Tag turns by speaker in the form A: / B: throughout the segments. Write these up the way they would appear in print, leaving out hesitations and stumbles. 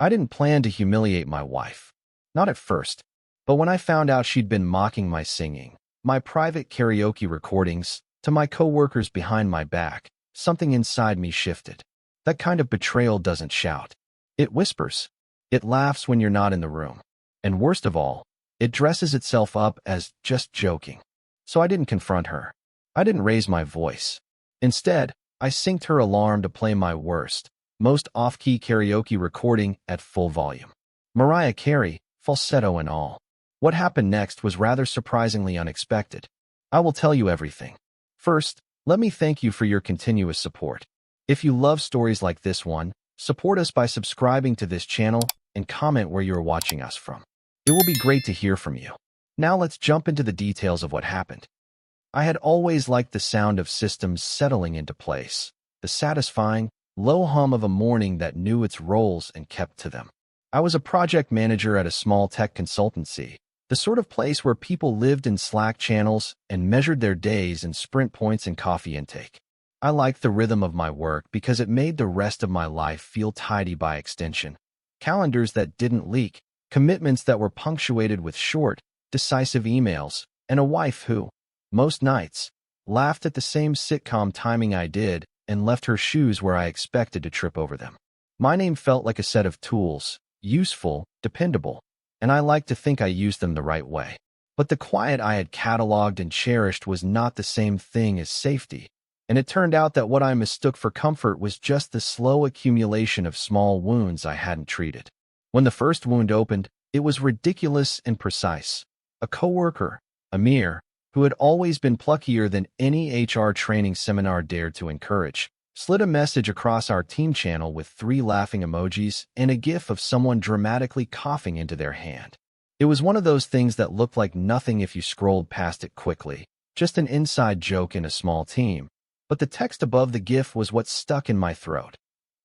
A: I didn't plan to humiliate my wife. Not at first. But when I found out she'd been mocking my singing, my private karaoke recordings, to my coworkers behind my back, something inside me shifted. That kind of betrayal doesn't shout. It whispers. It laughs when you're not in the room. And worst of all, it dresses itself up as just joking. So I didn't confront her. I didn't raise my voice. Instead, I synced her alarm to play my worst, most off-key karaoke recording at full volume. Mariah Carey, falsetto and all. What happened next was rather surprisingly unexpected. I will tell you everything. First, let me thank you for your continuous support. If you love stories like this one, support us by subscribing to this channel and comment where you are watching us from. It will be great to hear from you. Now let's jump into the details of what happened. I had always liked the sound of systems settling into place, the satisfying, low hum of a morning that knew its roles and kept to them. I was a project manager at a small tech consultancy, the sort of place where people lived in Slack channels and measured their days in sprint points and coffee intake. I liked the rhythm of my work because it made the rest of my life feel tidy by extension. Calendars that didn't leak, commitments that were punctuated with short, decisive emails, and a wife who, most nights, laughed at the same sitcom timing I did and left her shoes where I expected to trip over them. My name felt like a set of tools, useful, dependable, and I liked to think I used them the right way. But the quiet I had cataloged and cherished was not the same thing as safety, and it turned out that what I mistook for comfort was just the slow accumulation of small wounds I hadn't treated. When the first wound opened, it was ridiculous and precise. A coworker, Amir, who had always been pluckier than any HR training seminar dared to encourage, slid a message across our team channel with 3 laughing emojis and a gif of someone dramatically coughing into their hand. It was one of those things that looked like nothing if you scrolled past it quickly, just an inside joke in a small team. But the text above the gif was what stuck in my throat.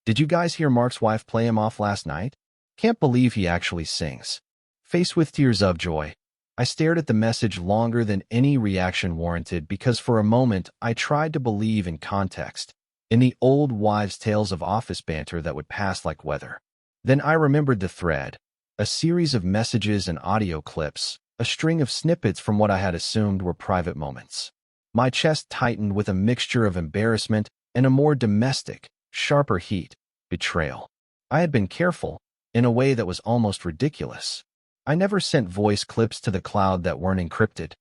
A: Did you guys hear Mark's wife play him off last night? Can't believe he actually sings. Face with tears of joy. I stared at the message longer than any reaction warranted because for a moment I tried to believe in context, in the old wives' tales of office banter that would pass like weather. Then I remembered the thread, a series of messages and audio clips, a string of snippets from what I had assumed were private moments. My chest tightened with a mixture of embarrassment and a more domestic, sharper heat, betrayal. I had been careful, in a way that was almost ridiculous. I never sent voice clips to the cloud that weren't encrypted.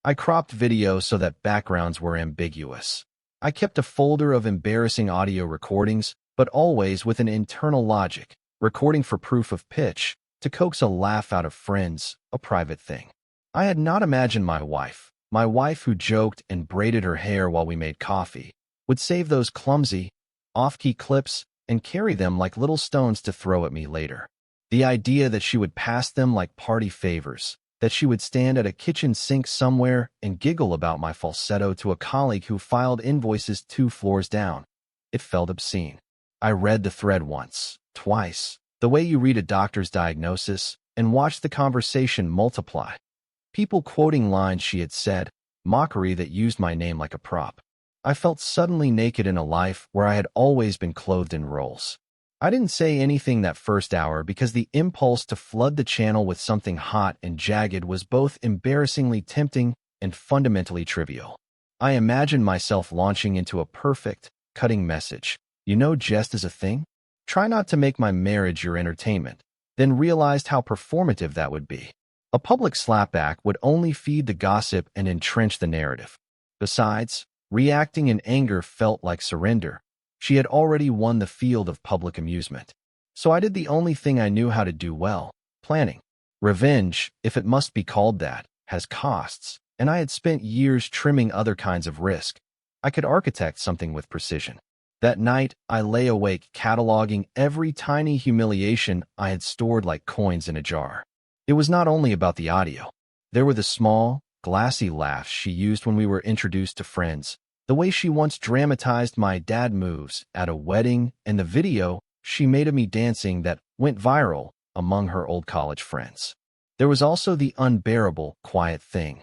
A: I cropped video so that backgrounds were ambiguous. I kept a folder of embarrassing audio recordings, but always with an internal logic, recording for proof of pitch, to coax a laugh out of friends, a private thing. I had not imagined my wife who joked and braided her hair while we made coffee, would save those clumsy, off-key clips and carry them like little stones to throw at me later. The idea that she would pass them like party favors, that she would stand at a kitchen sink somewhere and giggle about my falsetto to a colleague who filed invoices 2 floors down. It felt obscene. I read the thread once, twice, the way you read a doctor's diagnosis, and watched the conversation multiply. People quoting lines she had said, mockery that used my name like a prop. I felt suddenly naked in a life where I had always been clothed in roles. I didn't say anything that first hour because the impulse to flood the channel with something hot and jagged was both embarrassingly tempting and fundamentally trivial. I imagined myself launching into a perfect, cutting message. You know jest is a thing? Try not to make my marriage your entertainment. Then realized how performative that would be. A public slapback would only feed the gossip and entrench the narrative. Besides, reacting in anger felt like surrender. She had already won the field of public amusement. So I did the only thing I knew how to do well, planning. Revenge, if it must be called that, has costs, and I had spent years trimming other kinds of risk. I could architect something with precision. That night, I lay awake cataloging every tiny humiliation I had stored like coins in a jar. It was not only about the audio. There were the small, glassy laughs she used when we were introduced to friends, the way she once dramatized my dad moves at a wedding, and the video she made of me dancing that went viral among her old college friends. There was also the unbearable, quiet thing.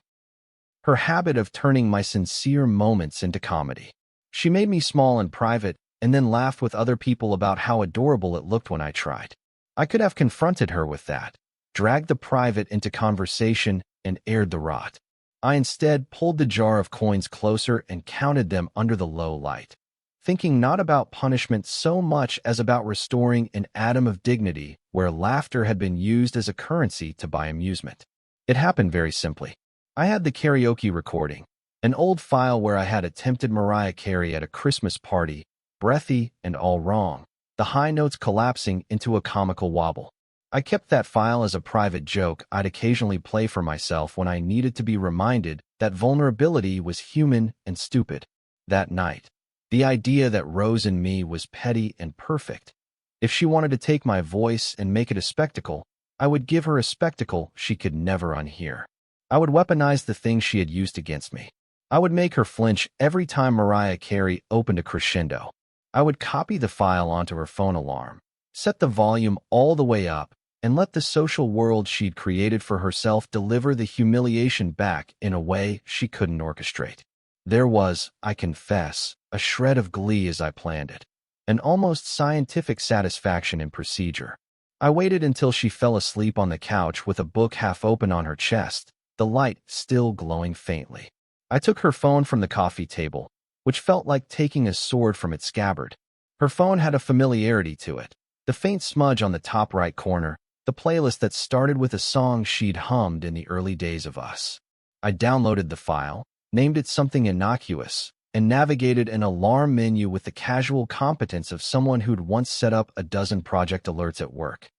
A: Her habit of turning my sincere moments into comedy. She made me small in private and then laughed with other people about how adorable it looked when I tried. I could have confronted her with that, dragged the private into conversation, and aired the rot. I instead pulled the jar of coins closer and counted them under the low light, thinking not about punishment so much as about restoring an atom of dignity where laughter had been used as a currency to buy amusement. It happened very simply. I had the karaoke recording, an old file where I had attempted Mariah Carey at a Christmas party, breathy and all wrong, the high notes collapsing into a comical wobble. I kept that file as a private joke I'd occasionally play for myself when I needed to be reminded that vulnerability was human and stupid. That night, the idea that rose in me was petty and perfect. If she wanted to take my voice and make it a spectacle, I would give her a spectacle she could never unhear. I would weaponize the things she had used against me. I would make her flinch every time Mariah Carey opened a crescendo. I would copy the file onto her phone alarm, set the volume all the way up, and let the social world she'd created for herself deliver the humiliation back in a way she couldn't orchestrate. There was, I confess, a shred of glee as I planned it, an almost scientific satisfaction in procedure. I waited until she fell asleep on the couch with a book half open on her chest, the light still glowing faintly. I took her phone from the coffee table, which felt like taking a sword from its scabbard. Her phone had a familiarity to it, the faint smudge on the top right corner, the playlist that started with a song she'd hummed in the early days of us. I downloaded the file, named it something innocuous, and navigated an alarm menu with the casual competence of someone who'd once set up a dozen project alerts at work.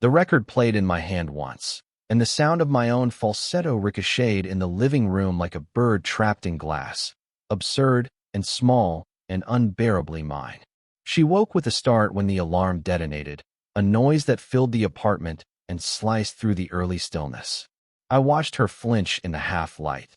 A: The record played in my hand once, and the sound of my own falsetto ricocheted in the living room like a bird trapped in glass, absurd and small and unbearably mine. She woke with a start when the alarm detonated, a noise that filled the apartment and sliced through the early stillness. I watched her flinch in the half-light,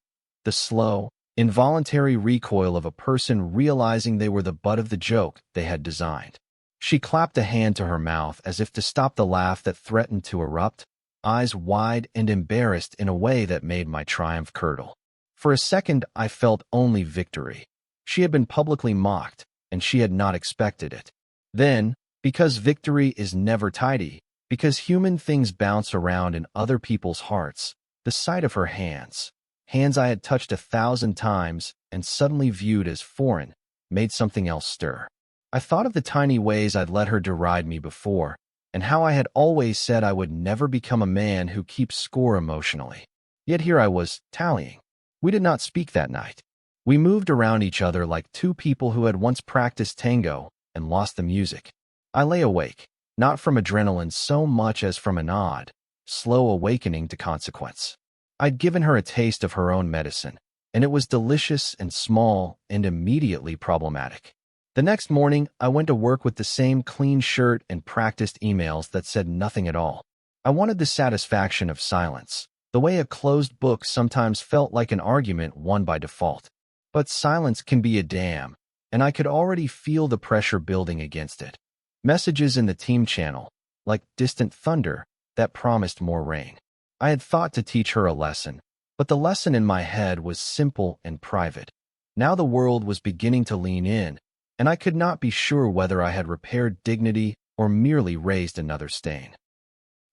A: the slow, involuntary recoil of a person realizing they were the butt of the joke they had designed. She clapped a hand to her mouth as if to stop the laugh that threatened to erupt, eyes wide and embarrassed in a way that made my triumph curdle. For a second, I felt only victory. She had been publicly mocked, and she had not expected it. Then, because victory is never tidy, because human things bounce around in other people's hearts, the sight of her hands I had touched 1,000 times and suddenly viewed as foreign, made something else stir. I thought of the tiny ways I'd let her deride me before, and how I had always said I would never become a man who keeps score emotionally. Yet here I was, tallying. We did not speak that night. We moved around each other like two people who had once practiced tango and lost the music. I lay awake, not from adrenaline so much as from an odd, slow awakening to consequence. I'd given her a taste of her own medicine, and it was delicious and small and immediately problematic. The next morning, I went to work with the same clean shirt and practiced emails that said nothing at all. I wanted the satisfaction of silence, the way a closed book sometimes felt like an argument won by default. But silence can be a dam, and I could already feel the pressure building against it. Messages in the team channel, like distant thunder, that promised more rain. I had thought to teach her a lesson, but the lesson in my head was simple and private. Now the world was beginning to lean in, and I could not be sure whether I had repaired dignity or merely raised another stain.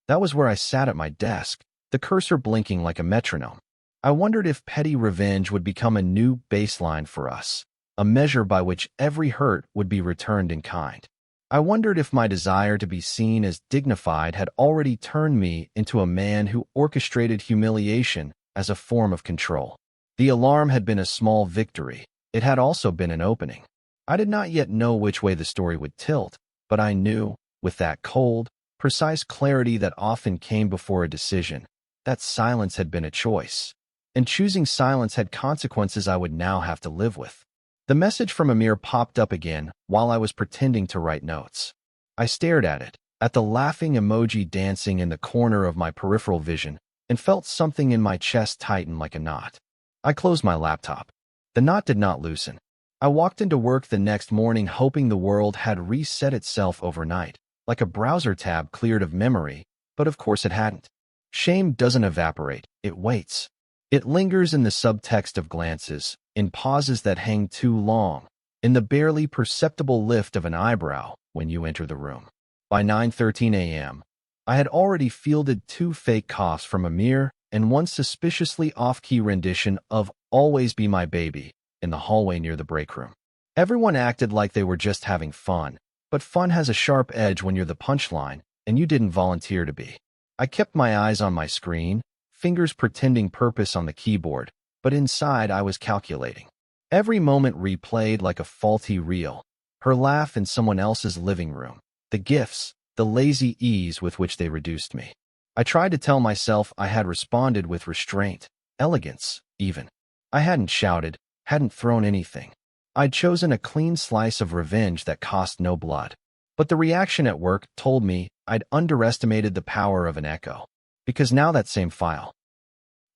A: That was where I sat at my desk, the cursor blinking like a metronome. I wondered if petty revenge would become a new baseline for us, a measure by which every hurt would be returned in kind. I wondered if my desire to be seen as dignified had already turned me into a man who orchestrated humiliation as a form of control. The alarm had been a small victory. It had also been an opening. I did not yet know which way the story would tilt, but I knew, with that cold, precise clarity that often came before a decision, that silence had been a choice. And choosing silence had consequences I would now have to live with. The message from Amir popped up again while I was pretending to write notes. I stared at it, at the laughing emoji dancing in the corner of my peripheral vision, and felt something in my chest tighten like a knot. I closed my laptop. The knot did not loosen. I walked into work the next morning hoping the world had reset itself overnight, like a browser tab cleared of memory, but of course it hadn't. Shame doesn't evaporate, it waits. It lingers in the subtext of glances, in pauses that hang too long, in the barely perceptible lift of an eyebrow when you enter the room. By 9:13 a.m., I had already fielded 2 fake coughs from Amir and one suspiciously off-key rendition of Always Be My Baby in the hallway near the break room. Everyone acted like they were just having fun, but fun has a sharp edge when you're the punchline, and you didn't volunteer to be. I kept my eyes on my screen, fingers pretending purpose on the keyboard, but inside I was calculating. Every moment replayed like a faulty reel. Her laugh in someone else's living room, the gifts, the lazy ease with which they reduced me. I tried to tell myself I had responded with restraint, elegance, even. I hadn't shouted, hadn't thrown anything. I'd chosen a clean slice of revenge that cost no blood. But the reaction at work told me I'd underestimated the power of an echo. Because now that same file,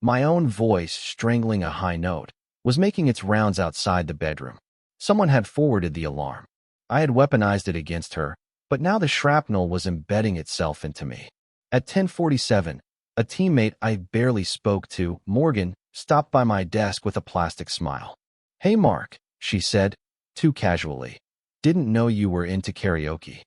A: my own voice strangling a high note, was making its rounds outside the bedroom. Someone had forwarded the alarm. I had weaponized it against her, but now the shrapnel was embedding itself into me. At 10:47, a teammate I barely spoke to, Morgan, stopped by my desk with a plastic smile. "Hey Mark," she said, too casually. "Didn't know you were into karaoke."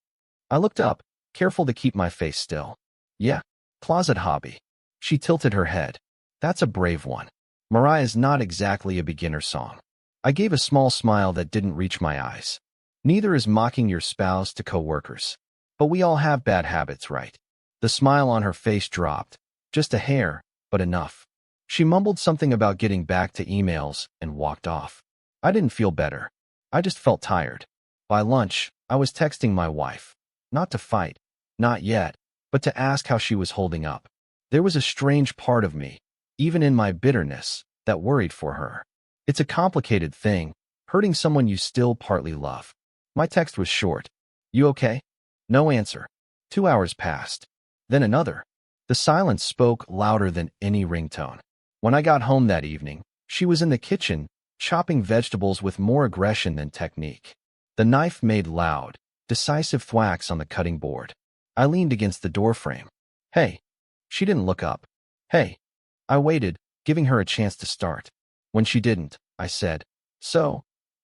A: I looked up, careful to keep my face still. "Yeah, closet hobby." She tilted her head. "That's a brave one. Mariah's not exactly a beginner song." I gave a small smile that didn't reach my eyes. Neither is mocking your spouse to coworkers. But we all have bad habits, right? The smile on her face dropped. Just a hair, but enough. She mumbled something about getting back to emails and walked off. I didn't feel better. I just felt tired. By lunch, I was texting my wife. Not to fight. Not yet. But to ask how she was holding up. There was a strange part of me, even in my bitterness, that worried for her. It's a complicated thing, hurting someone you still partly love. My text was short. "You okay?" No answer. 2 hours passed. Then another. The silence spoke louder than any ringtone. When I got home that evening, she was in the kitchen, chopping vegetables with more aggression than technique. The knife made loud, decisive thwacks on the cutting board. I leaned against the doorframe. "Hey." She didn't look up. "Hey." I waited, giving her a chance to start. When she didn't, I said, "So,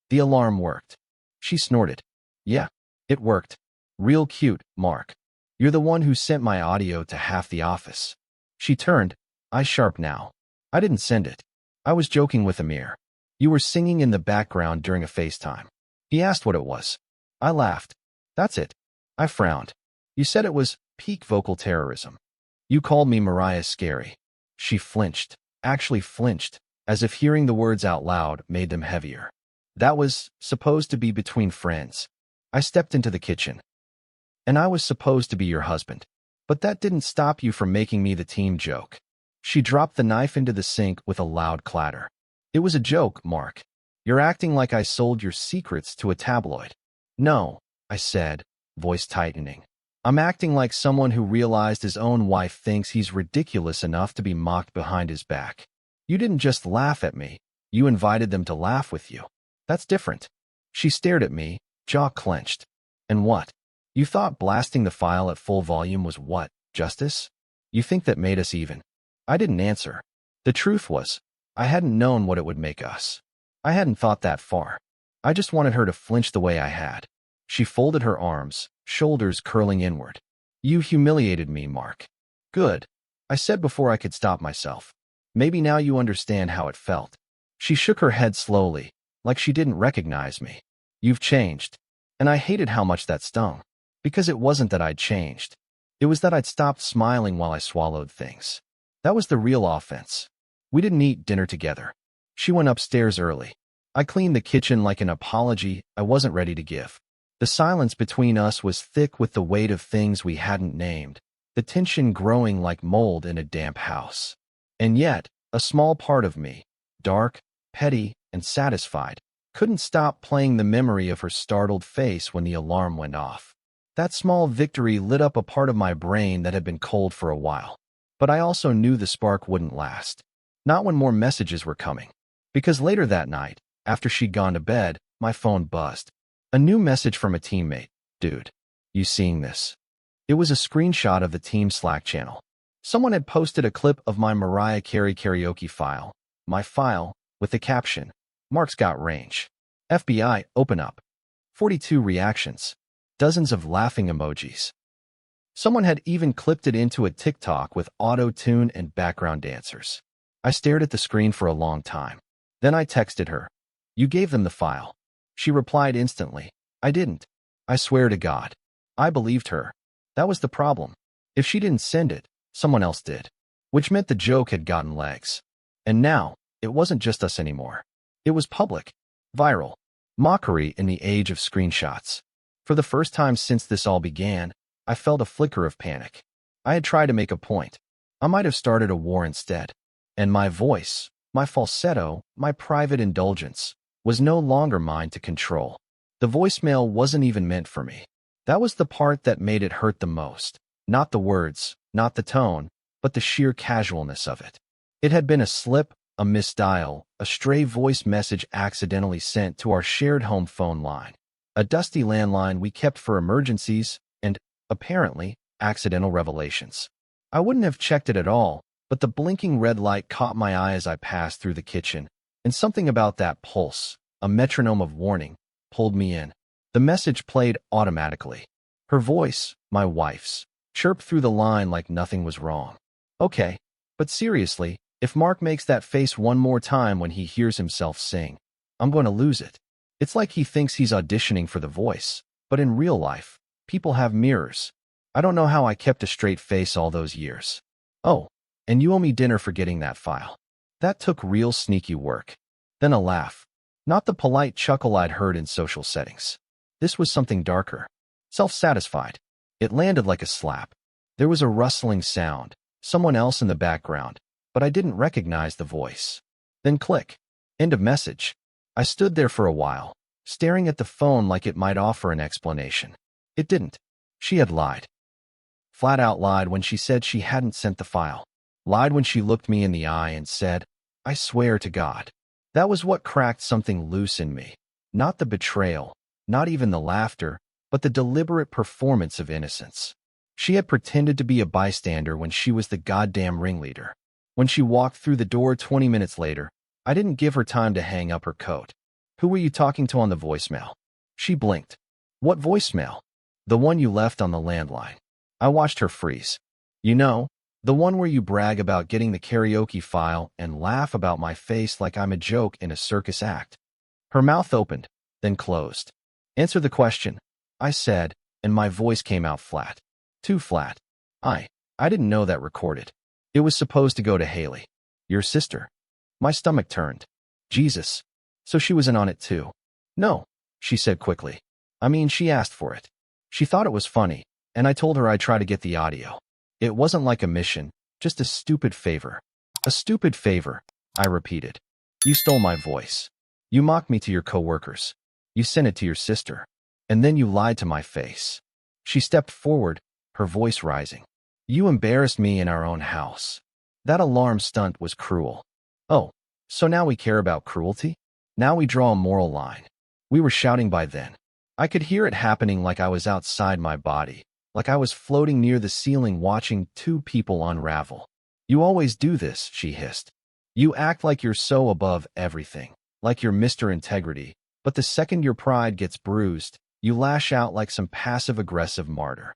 A: the alarm worked." She snorted. "Yeah, it worked. Real cute, Mark. You're the one who sent my audio to half the office." She turned, eyes sharp now. "I didn't send it. I was joking with Amir. You were singing in the background during a FaceTime. He asked what it was. I laughed. That's it." I frowned. "You said it was peak vocal terrorism. You called me Mariah Scary." She flinched, actually flinched, as if hearing the words out loud made them heavier. "That was supposed to be between friends." I stepped into the kitchen. "And I was supposed to be your husband. But that didn't stop you from making me the team joke." She dropped the knife into the sink with a loud clatter. "It was a joke, Mark. You're acting like I sold your secrets to a tabloid." "No," I said, voice tightening. "I'm acting like someone who realized his own wife thinks he's ridiculous enough to be mocked behind his back. You didn't just laugh at me. You invited them to laugh with you. That's different." She stared at me, jaw clenched. "And what? You thought blasting the file at full volume was what, justice? You think that made us even?" I didn't answer. The truth was, I hadn't known what it would make us. I hadn't thought that far. I just wanted her to flinch the way I had. She folded her arms, shoulders curling inward. "You humiliated me, Mark." "Good," I said before I could stop myself. "Maybe now you understand how it felt." She shook her head slowly, like she didn't recognize me. "You've changed." And I hated how much that stung. Because it wasn't that I'd changed. It was that I'd stopped smiling while I swallowed things. That was the real offense. We didn't eat dinner together. She went upstairs early. I cleaned the kitchen like an apology I wasn't ready to give. The silence between us was thick with the weight of things we hadn't named, the tension growing like mold in a damp house. And yet, a small part of me, dark, petty, and satisfied, couldn't stop playing the memory of her startled face when the alarm went off. That small victory lit up a part of my brain that had been cold for a while. But I also knew the spark wouldn't last. Not when more messages were coming. Because later that night, after she'd gone to bed, my phone buzzed. A new message from a teammate. "Dude, you seeing this?" It was a screenshot of the team Slack channel. Someone had posted a clip of my Mariah Carey karaoke file, my file, with the caption, "Mark's got range. FBI, open up." 42 reactions. Dozens of laughing emojis. Someone had even clipped it into a TikTok with auto-tune and background dancers. I stared at the screen for a long time. Then I texted her. "You gave them the file." She replied instantly. "I didn't. I swear to God." I believed her. That was the problem. If she didn't send it, someone else did. Which meant the joke had gotten legs. And now, it wasn't just us anymore. It was public. Viral. Mockery in the age of screenshots. For the first time since this all began, I felt a flicker of panic. I had tried to make a point. I might have started a war instead. And my voice, my falsetto, my private indulgence, was no longer mine to control. The voicemail wasn't even meant for me. That was the part that made it hurt the most. Not the words, not the tone, but the sheer casualness of it. It had been a slip, a misdial, a stray voice message accidentally sent to our shared home phone line. A dusty landline we kept for emergencies and, apparently, accidental revelations. I wouldn't have checked it at all, but the blinking red light caught my eye as I passed through the kitchen, and something about that pulse, a metronome of warning, pulled me in. The message played automatically. Her voice, my wife's, chirped through the line like nothing was wrong. Okay, but seriously, if Mark makes that face one more time when he hears himself sing, I'm going to lose it. It's like he thinks he's auditioning for The Voice, but in real life, people have mirrors. I don't know how I kept a straight face all those years. Oh, and you owe me dinner for getting that file. That took real sneaky work. Then a laugh. Not the polite chuckle I'd heard in social settings. This was something darker. Self-satisfied. It landed like a slap. There was a rustling sound, someone else in the background, but I didn't recognize the voice. Then click. End of message. I stood there for a while, staring at the phone like it might offer an explanation. It didn't. She had lied. Flat out lied when she said she hadn't sent the file. Lied when she looked me in the eye and said, "I swear to God." That was what cracked something loose in me. Not the betrayal, not even the laughter, but the deliberate performance of innocence. She had pretended to be a bystander when she was the goddamn ringleader. When she walked through the door 20 minutes later, I didn't give her time to hang up her coat. "Who were you talking to on the voicemail?" She blinked. "What voicemail?" "The one you left on the landline." I watched her freeze. "You know, the one where you brag about getting the karaoke file and laugh about my face like I'm a joke in a circus act." Her mouth opened, then closed. "Answer the question," I said, and my voice came out flat. Too flat. I didn't know that recorded. It was supposed to go to Haley. "Your sister." My stomach turned. Jesus. So she was in on it too. "No," she said quickly. "I mean, she asked for it. She thought it was funny, and I told her I'd try to get the audio. It wasn't like a mission, just a stupid favor." "A stupid favor," I repeated. "You stole my voice. You mocked me to your coworkers. You sent it to your sister. And then you lied to my face." She stepped forward, her voice rising. "You embarrassed me in our own house." That alarm stunt was cruel. Oh, so now we care about cruelty? Now we draw a moral line. We were shouting by then. I could hear it happening like I was outside my body, like I was floating near the ceiling watching two people unravel. "You always do this," she hissed. "You act like you're so above everything, like you're Mr. Integrity, but the second your pride gets bruised, you lash out like some passive-aggressive martyr."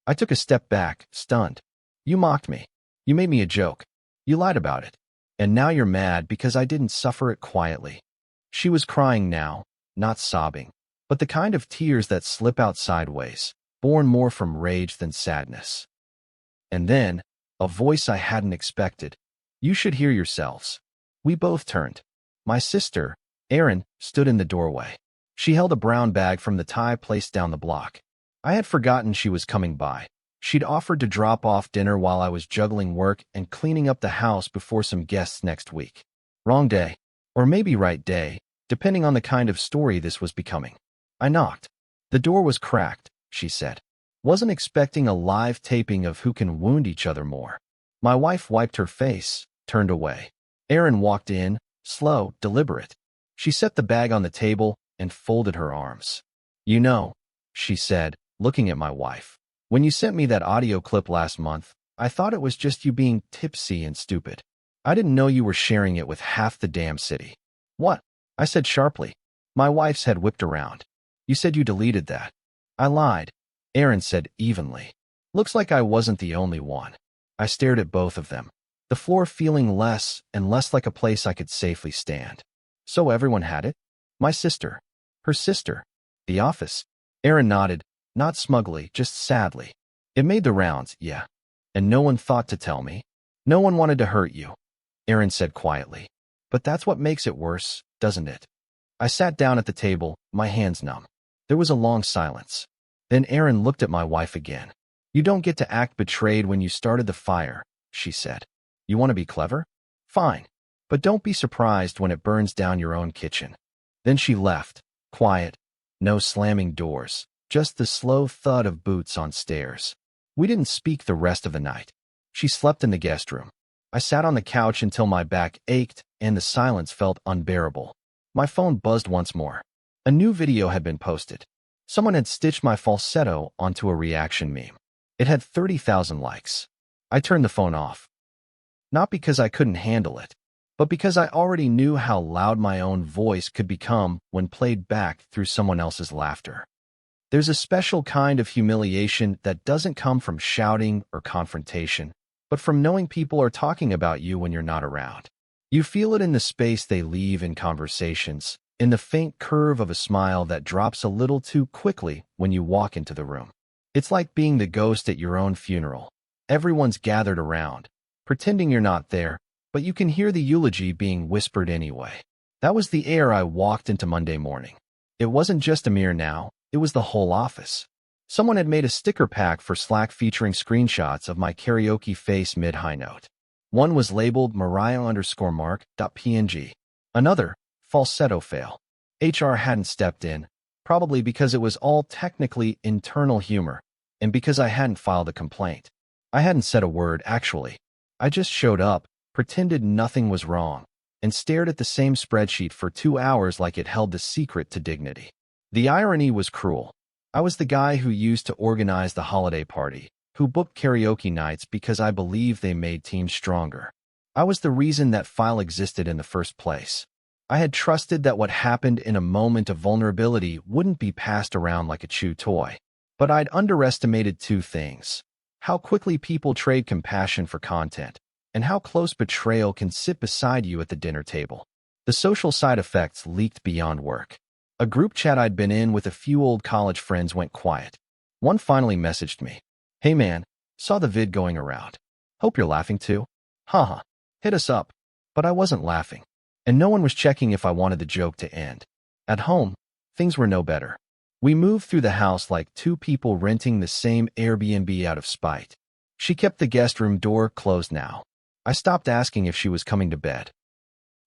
A: I took a step back, stunned. "You mocked me. You made me a joke. You lied about it. And now you're mad because I didn't suffer it quietly." She was crying now, not sobbing, but the kind of tears that slip out sideways, born more from rage than sadness. And then, a voice I hadn't expected. "You should hear yourselves." We both turned. My sister, Erin, stood in the doorway. She held a brown bag from the Thai place down the block. I had forgotten she was coming by. She'd offered to drop off dinner while I was juggling work and cleaning up the house before some guests next week. Wrong day. Or maybe right day, depending on the kind of story this was becoming. I knocked. "The door was cracked," she said. Wasn't expecting a live taping of Who Can Wound Each Other More. My wife wiped her face, turned away. Erin walked in, slow, deliberate. She set the bag on the table and folded her arms. "You know," she said, looking at my wife, "when you sent me that audio clip last month, I thought it was just you being tipsy and stupid. I didn't know you were sharing it with half the damn city." "What?" I said sharply. My wife's head whipped around. "You said you deleted that." "I lied," Erin said evenly. Looks like I wasn't the only one. I stared at both of them, the floor feeling less and less like a place I could safely stand. So everyone had it? My sister. Her sister. The office. Aaron nodded, not smugly, just sadly. It made the rounds, yeah. And no one thought to tell me. No one wanted to hurt you, Aaron said quietly. But that's what makes it worse, doesn't it? I sat down at the table, my hands numb. There was a long silence. Then Aaron looked at my wife again. You don't get to act betrayed when you started the fire, she said. You want to be clever? Fine. But don't be surprised when it burns down your own kitchen. Then she left, quiet, no slamming doors, just the slow thud of boots on stairs. We didn't speak the rest of the night. She slept in the guest room. I sat on the couch until my back ached and the silence felt unbearable. My phone buzzed once more. A new video had been posted. Someone had stitched my falsetto onto a reaction meme. It had 30,000 likes. I turned the phone off. Not because I couldn't handle it, but because I already knew how loud my own voice could become when played back through someone else's laughter. There's a special kind of humiliation that doesn't come from shouting or confrontation, but from knowing people are talking about you when you're not around. You feel it in the space they leave in conversations, in the faint curve of a smile that drops a little too quickly when you walk into the room. It's like being the ghost at your own funeral. Everyone's gathered around, pretending you're not there, but you can hear the eulogy being whispered anyway. That was the air I walked into Monday morning. It wasn't just Amir now, it was the whole office. Someone had made a sticker pack for Slack featuring screenshots of my karaoke face mid-high note. One was labeled Mariah_Mark.png. Another, falsetto fail. HR hadn't stepped in, probably because it was all technically internal humor, and because I hadn't filed a complaint. I hadn't said a word, actually. I just showed up, pretended nothing was wrong, and stared at the same spreadsheet for 2 hours like it held the secret to dignity. The irony was cruel. I was the guy who used to organize the holiday party, who booked karaoke nights because I believed they made teams stronger. I was the reason that file existed in the first place. I had trusted that what happened in a moment of vulnerability wouldn't be passed around like a chew toy. But I'd underestimated two things: how quickly people trade compassion for content, and how close betrayal can sit beside you at the dinner table. The social side effects leaked beyond work. A group chat I'd been in with a few old college friends went quiet. One finally messaged me. Hey man, saw the vid going around. Hope you're laughing too. Haha, hit us up. But I wasn't laughing. And no one was checking if I wanted the joke to end. At home, things were no better. We moved through the house like two people renting the same Airbnb out of spite. She kept the guest room door closed now. I stopped asking if she was coming to bed.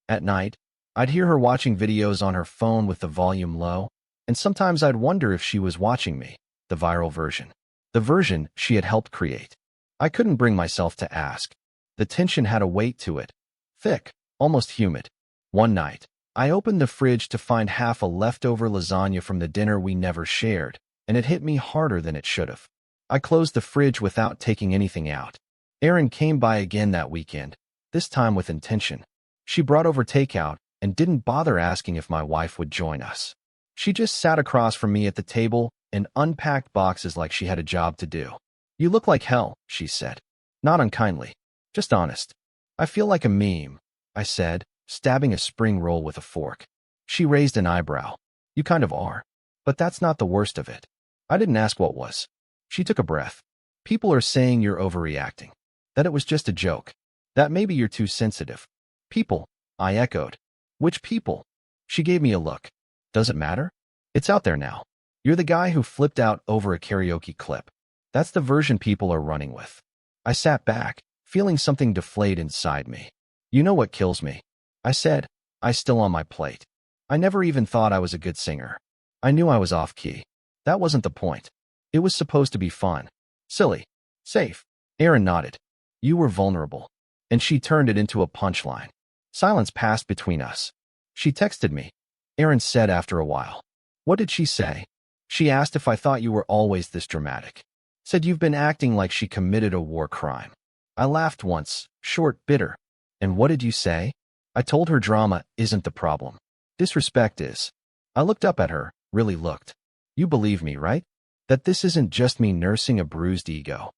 A: At night, I'd hear her watching videos on her phone with the volume low, and sometimes I'd wonder if she was watching me, the viral version. The version she had helped create. I couldn't bring myself to ask. The tension had a weight to it. Thick, almost humid. One night, I opened the fridge to find half a leftover lasagna from the dinner we never shared, and it hit me harder than it should have. I closed the fridge without taking anything out. Erin came by again that weekend, this time with intention. She brought over takeout and didn't bother asking if my wife would join us. She just sat across from me at the table and unpacked boxes like she had a job to do. You look like hell, she said. Not unkindly, just honest. I feel like a meme, I said, stabbing a spring roll with a fork. She raised an eyebrow. You kind of are. But that's not the worst of it. I didn't ask what was. She took a breath. People are saying you're overreacting. That it was just a joke. That maybe you're too sensitive. People, I echoed. Which people? She gave me a look. Does it matter? It's out there now. You're the guy who flipped out over a karaoke clip. That's the version people are running with. I sat back, feeling something deflate inside me. You know what kills me? I said, I still on my plate. I never even thought I was a good singer. I knew I was off key. That wasn't the point. It was supposed to be fun. Silly. Safe. Erin nodded. You were vulnerable. And she turned it into a punchline. Silence passed between us. She texted me, Erin said after a while. What did she say? She asked if I thought you were always this dramatic. Said you've been acting like she committed a war crime. I laughed once, short, bitter. And what did you say? I told her drama isn't the problem. Disrespect is. I looked up at her, really looked. You believe me, right? That this isn't just me nursing a bruised ego.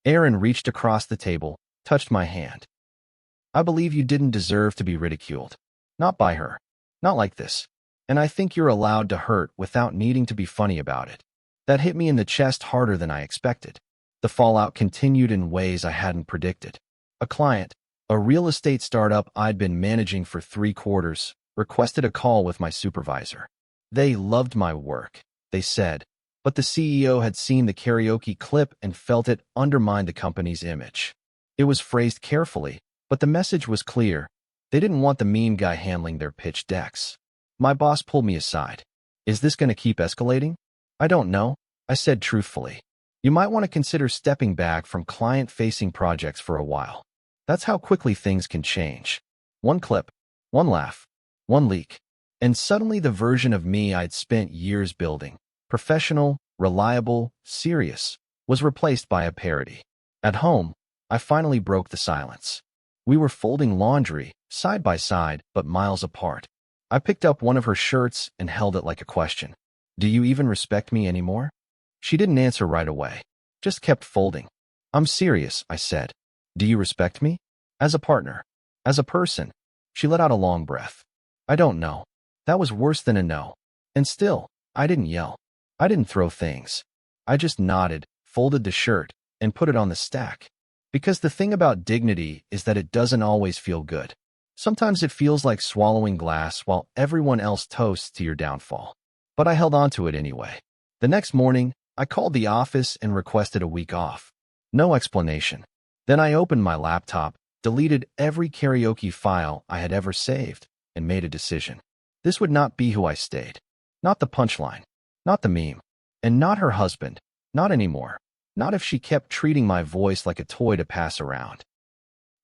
A: Aaron reached across the table, touched my hand. I believe you didn't deserve to be ridiculed. Not by her. Not like this. And I think you're allowed to hurt without needing to be funny about it. That hit me in the chest harder than I expected. The fallout continued in ways I hadn't predicted. A client, a real estate startup I'd been managing for 3 quarters, requested a call with my supervisor. They loved my work, they said, but the CEO had seen the karaoke clip and felt it undermined the company's image. It was phrased carefully, but the message was clear. They didn't want the mean guy handling their pitch decks. My boss pulled me aside. Is this going to keep escalating? I don't know, I said truthfully. You might want to consider stepping back from client-facing projects for a while. That's how quickly things can change. One clip, one laugh, one leak, and suddenly the version of me I'd spent years building, professional, reliable, serious, was replaced by a parody. At home, I finally broke the silence. We were folding laundry, side by side, but miles apart. I picked up one of her shirts and held it like a question. Do you even respect me anymore? She didn't answer right away, just kept folding. I'm serious, I said. Do you respect me? As a partner? As a person? She let out a long breath. I don't know. That was worse than a no. And still, I didn't yell. I didn't throw things. I just nodded, folded the shirt, and put it on the stack. Because the thing about dignity is that it doesn't always feel good. Sometimes it feels like swallowing glass while everyone else toasts to your downfall. But I held on to it anyway. The next morning, I called the office and requested a week off. No explanation. Then I opened my laptop, deleted every karaoke file I had ever saved, and made a decision. This would not be who I stayed. Not the punchline. Not the meme. And not her husband. Not anymore. Not if she kept treating my voice like a toy to pass around.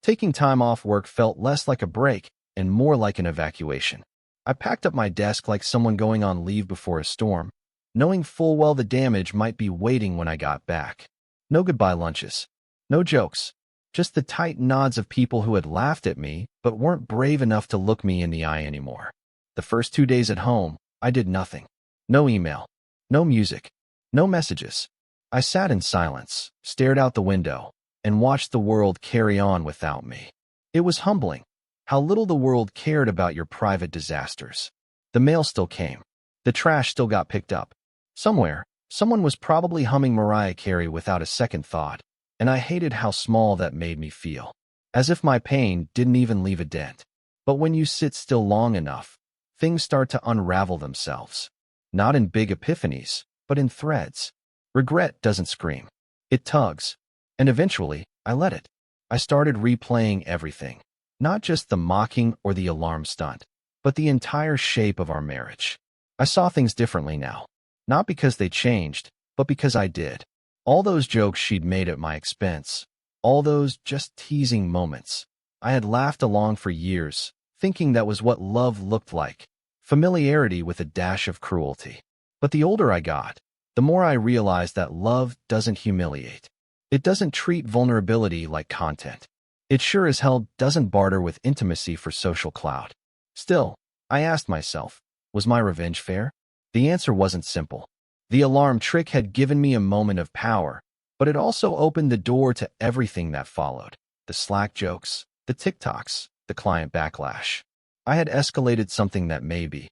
A: Taking time off work felt less like a break and more like an evacuation. I packed up my desk like someone going on leave before a storm, knowing full well the damage might be waiting when I got back. No goodbye lunches. No jokes. Just the tight nods of people who had laughed at me but weren't brave enough to look me in the eye anymore. The first 2 days at home, I did nothing. No email. No music. No messages. I sat in silence, stared out the window, and watched the world carry on without me. It was humbling. How little the world cared about your private disasters. The mail still came. The trash still got picked up. Somewhere, someone was probably humming Mariah Carey without a second thought, and I hated how small that made me feel. As if my pain didn't even leave a dent. But when you sit still long enough, things start to unravel themselves. Not in big epiphanies, but in threads. Regret doesn't scream. It tugs. And eventually, I let it. I started replaying everything. Not just the mocking or the alarm stunt, but the entire shape of our marriage. I saw things differently now. Not because they changed, but because I did. All those jokes she'd made at my expense. All those just teasing moments. I had laughed along for years, thinking that was what love looked like. Familiarity with a dash of cruelty. But the older I got, the more I realized that love doesn't humiliate. It doesn't treat vulnerability like content. It sure as hell doesn't barter with intimacy for social clout. Still, I asked myself, was my revenge fair? The answer wasn't simple. The alarm trick had given me a moment of power, but it also opened the door to everything that followed. The Slack jokes, the TikToks, the client backlash. I had escalated something that maybe,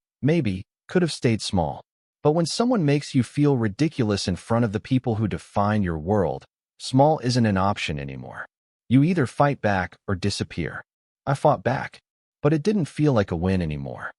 A: could have stayed small. But when someone makes you feel ridiculous in front of the people who define your world, small isn't an option anymore. You either fight back or disappear. I fought back, but it didn't feel like a win anymore.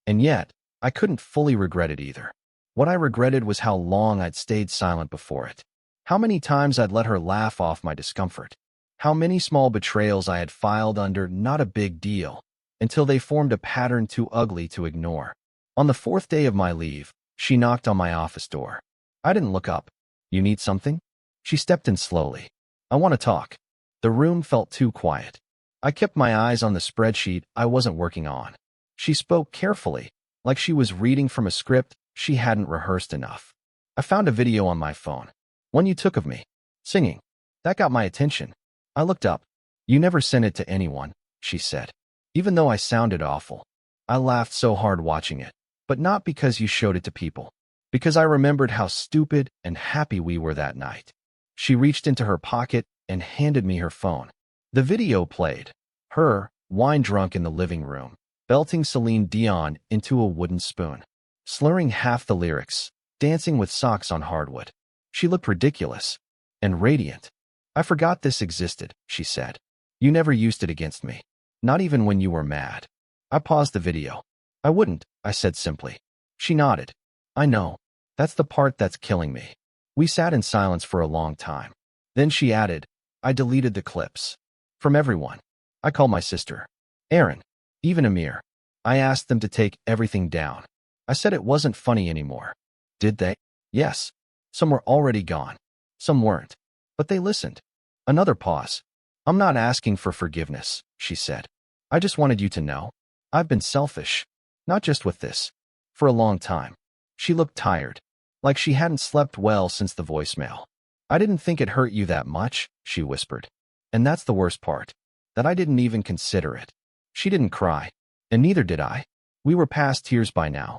A: And yet, I couldn't fully regret it either. What I regretted was how long I'd stayed silent before it. How many times I'd let her laugh off my discomfort. How many small betrayals I had filed under not a big deal, until they formed a pattern too ugly to ignore. On the 4th day of my leave, she knocked on my office door. I didn't look up. You need something? She stepped in slowly. I want to talk. The room felt too quiet. I kept my eyes on the spreadsheet I wasn't working on. She spoke carefully, like she was reading from a script she hadn't rehearsed enough. I found a video on my phone. One you took of me, singing. That got my attention. I looked up. You never sent it to anyone, she said. Even though I sounded awful. I laughed so hard watching it. But not because you showed it to people. Because I remembered how stupid and happy we were that night. She reached into her pocket and handed me her phone. The video played. Her, wine-drunk in the living room, belting Celine Dion into a wooden spoon, slurring half the lyrics, dancing with socks on hardwood. She looked ridiculous and radiant. "I forgot this existed," she said. "You never used it against me. Not even when you were mad." I paused the video. "I wouldn't," I said simply. She nodded. "I know. That's the part that's killing me." We sat in silence for a long time. Then she added, "I deleted the clips. From everyone. I called my sister, Erin, even Amir. I asked them to take everything down. I said it wasn't funny anymore." "Did they?" "Yes. Some were already gone. Some weren't. But they listened." Another pause. "I'm not asking for forgiveness," she said. "I just wanted you to know. I've been selfish. Not just with this. For a long time." She looked tired, like she hadn't slept well since the voicemail. "I didn't think it hurt you that much," she whispered. "And that's the worst part, that I didn't even consider it." She didn't cry, and neither did I. We were past tears by now.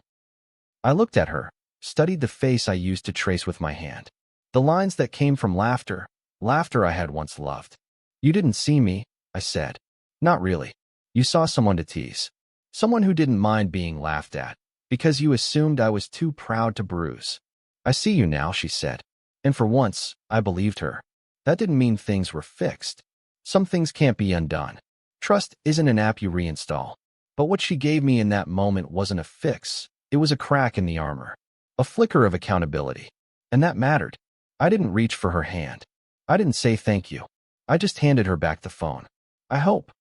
A: I looked at her, studied the face I used to trace with my hand. The lines that came from laughter I had once loved. "You didn't see me," I said. "Not really. You saw someone to tease. Someone who didn't mind being laughed at, because you assumed I was too proud to bruise." "I see you now," she said. And for once, I believed her. That didn't mean things were fixed. Some things can't be undone. Trust isn't an app you reinstall. But what she gave me in that moment wasn't a fix. It was a crack in the armor. A flicker of accountability. And that mattered. I didn't reach for her hand. I didn't say thank you. I just handed her back the phone. "I hope,"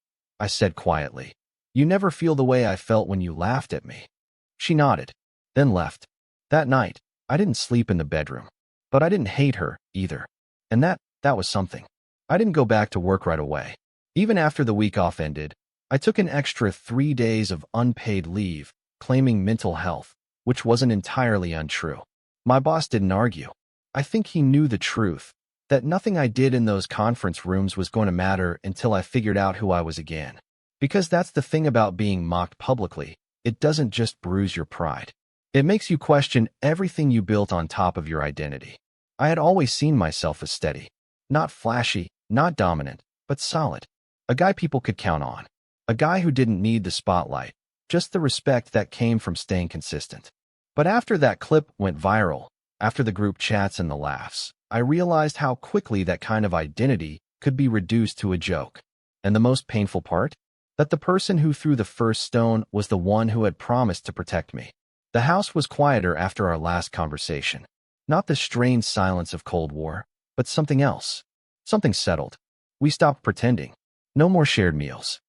A: I said quietly, "you never feel the way I felt when you laughed at me." She nodded, then left. That night, I didn't sleep in the bedroom. But I didn't hate her, either. And that was something. I didn't go back to work right away. Even after the week off ended, I took an extra 3 days of unpaid leave, claiming mental health, which wasn't entirely untrue. My boss didn't argue. I think he knew the truth, that nothing I did in those conference rooms was going to matter until I figured out who I was again. Because that's the thing about being mocked publicly. It doesn't just bruise your pride. It makes you question everything you built on top of your identity. I had always seen myself as steady. Not flashy, not dominant, but solid. A guy people could count on. A guy who didn't need the spotlight, just the respect that came from staying consistent. But after that clip went viral, after the group chats and the laughs, I realized how quickly that kind of identity could be reduced to a joke. And the most painful part? That the person who threw the first stone was the one who had promised to protect me. The house was quieter after our last conversation. Not the strained silence of Cold War, but something else. Something settled. We stopped pretending. No more shared meals.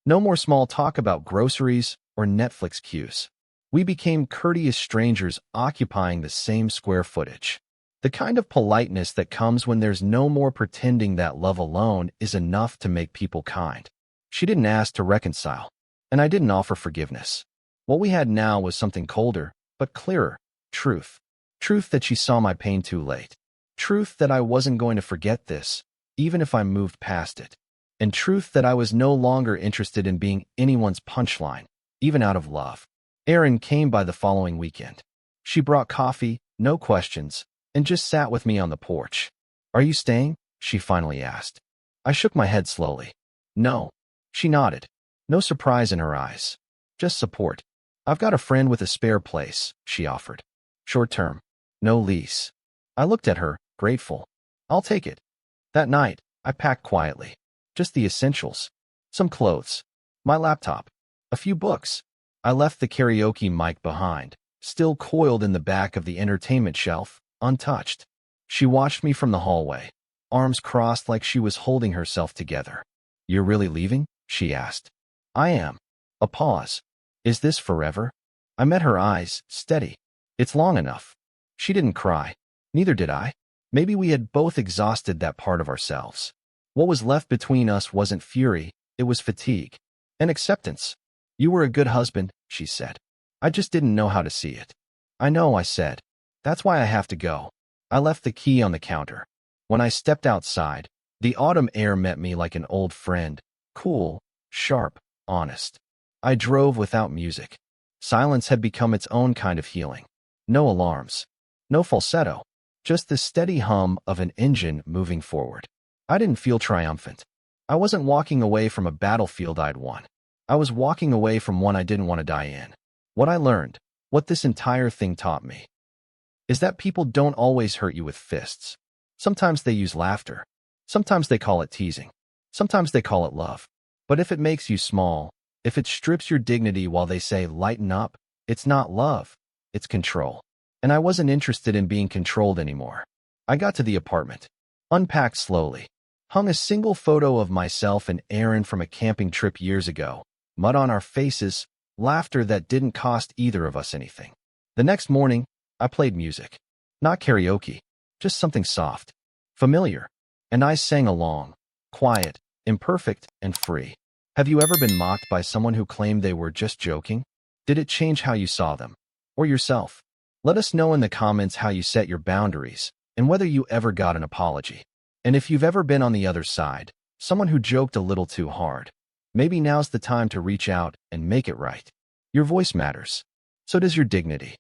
A: No more small talk about groceries or Netflix queues. We became courteous strangers occupying the same square footage. The kind of politeness that comes when there's no more pretending that love alone is enough to make people kind. She didn't ask to reconcile, and I didn't offer forgiveness. What we had now was something colder, but clearer. Truth. Truth that she saw my pain too late. Truth that I wasn't going to forget this, even if I moved past it. And truth that I was no longer interested in being anyone's punchline, even out of love. Erin came by the following weekend. She brought coffee, no questions, and just sat with me on the porch. "Are you staying?" she finally asked. I shook my head slowly. "No." She nodded. No surprise in her eyes. Just support. "I've got a friend with a spare place," she offered. "Short term. No lease." I looked at her, grateful. "I'll take it." That night, I packed quietly. Just the essentials. Some clothes. My laptop. A few books. I left the karaoke mic behind, still coiled in the back of the entertainment shelf, untouched. She watched me from the hallway, arms crossed like she was holding herself together. "You're really leaving?" she asked. "I am." A pause. "Is this forever?" I met her eyes, steady. "It's long enough." She didn't cry. Neither did I. Maybe we had both exhausted that part of ourselves. What was left between us wasn't fury, it was fatigue. And acceptance. "You were a good husband," she said. "I just didn't know how to see it." "I know," I said. "That's why I have to go." I left the key on the counter. When I stepped outside, the autumn air met me like an old friend. Cool, sharp, honest. I drove without music. Silence had become its own kind of healing. No alarms. No falsetto. just the steady hum of an engine moving forward. I didn't feel triumphant. I wasn't walking away from a battlefield I'd won. I was walking away from one I didn't want to die in. What I learned, what this entire thing taught me, is that people don't always hurt you with fists. Sometimes they use laughter. Sometimes they call it teasing. Sometimes they call it love. But if it makes you small, if it strips your dignity while they say, lighten up, it's not love, it's control. And I wasn't interested in being controlled anymore. I got to the apartment, unpacked slowly, hung a single photo of myself and Aaron from a camping trip years ago, mud on our faces, laughter that didn't cost either of us anything. The next morning, I played music. Not karaoke, just something soft, familiar. And I sang along, quiet, imperfect, and free. Have you ever been mocked by someone who claimed they were just joking? Did it change how you saw them? Or yourself? Let us know in the comments how you set your boundaries and whether you ever got an apology. And if you've ever been on the other side, someone who joked a little too hard, maybe now's the time to reach out and make it right. Your voice matters. So does your dignity.